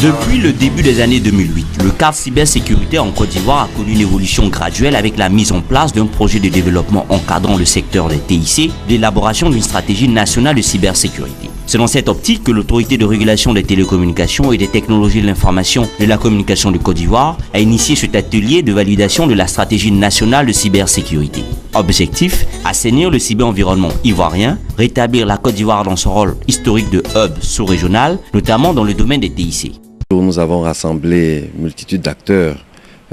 Depuis le début des années 2008, le cadre cybersécurité en Côte d'Ivoire a connu une évolution graduelle avec la mise en place d'un projet de développement encadrant le secteur des TIC, l'élaboration d'une stratégie nationale de cybersécurité. C'est dans cette optique que l'autorité de régulation des télécommunications et des technologies de l'information et de la communication de Côte d'Ivoire a initié cet atelier de validation de la stratégie nationale de cybersécurité. Objectif, assainir le cyberenvironnement ivoirien, rétablir la Côte d'Ivoire dans son rôle historique de hub sous-régional, notamment dans le domaine des TIC. Nous avons rassemblé une multitude d'acteurs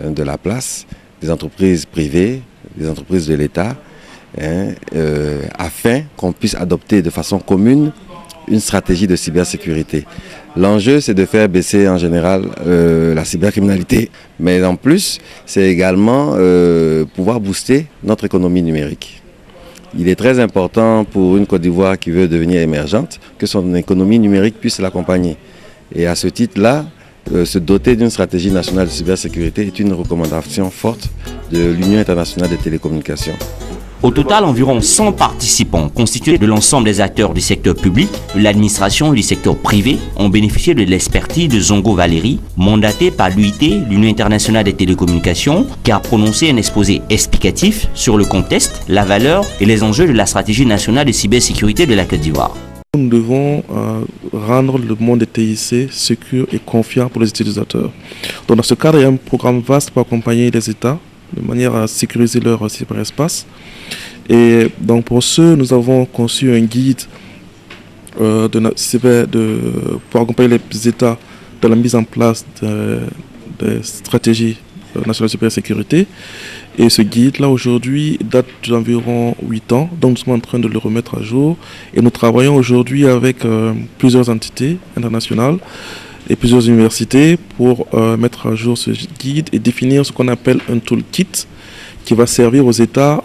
de la place, des entreprises privées, des entreprises de l'État, afin qu'on puisse adopter de façon commune une stratégie de cybersécurité. L'enjeu, c'est de faire baisser en général la cybercriminalité, mais en plus, c'est également pouvoir booster notre économie numérique. Il est très important pour une Côte d'Ivoire qui veut devenir émergente que son économie numérique puisse l'accompagner. Et à ce titre-là, se doter d'une stratégie nationale de cybersécurité est une recommandation forte de l'Union internationale des télécommunications. Au total, environ 100 participants, constitués de l'ensemble des acteurs du secteur public, de l'administration et du secteur privé, ont bénéficié de l'expertise de Zongo Valérie, mandaté par l'UIT, l'Union internationale des télécommunications, qui a prononcé un exposé explicatif sur le contexte, la valeur et les enjeux de la stratégie nationale de cybersécurité de la Côte d'Ivoire. Nous devons rendre le monde des TIC sécure et confiant pour les utilisateurs. Donc dans ce cadre, il y a un programme vaste pour accompagner les États de manière à sécuriser leur cyberespace. Et donc pour ce, nous avons conçu un guide pour accompagner les États dans la mise en place des stratégies nationales de cybersécurité. Et ce guide-là, aujourd'hui, date d'environ 8 ans. Donc, nous sommes en train de le remettre à jour. Et nous travaillons aujourd'hui avec plusieurs entités internationales et plusieurs universités pour mettre à jour ce guide et définir ce qu'on appelle un toolkit qui va servir aux États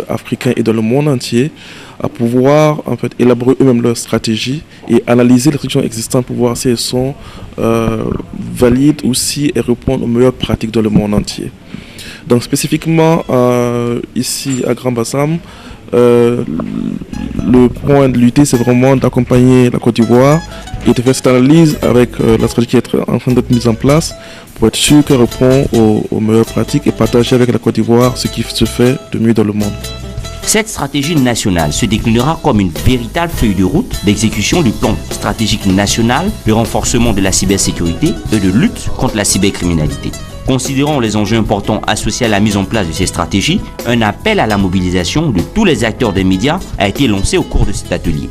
africains et dans le monde entier à pouvoir élaborer eux-mêmes leurs stratégies et analyser les stratégies existantes pour voir si elles sont valides ou si elles répondent aux meilleures pratiques dans le monde entier. Donc spécifiquement ici à Grand Bassam, le point de l'UT, c'est vraiment d'accompagner la Côte d'Ivoire et de faire cette analyse avec la stratégie qui est en train d'être mise en place pour être sûr qu'elle répond aux meilleures pratiques et partager avec la Côte d'Ivoire ce qui se fait de mieux dans le monde. Cette stratégie nationale se déclinera comme une véritable feuille de route d'exécution du plan stratégique national de renforcement de la cybersécurité et de lutte contre la cybercriminalité. Considérant les enjeux importants associés à la mise en place de ces stratégies, un appel à la mobilisation de tous les acteurs des médias a été lancé au cours de cet atelier.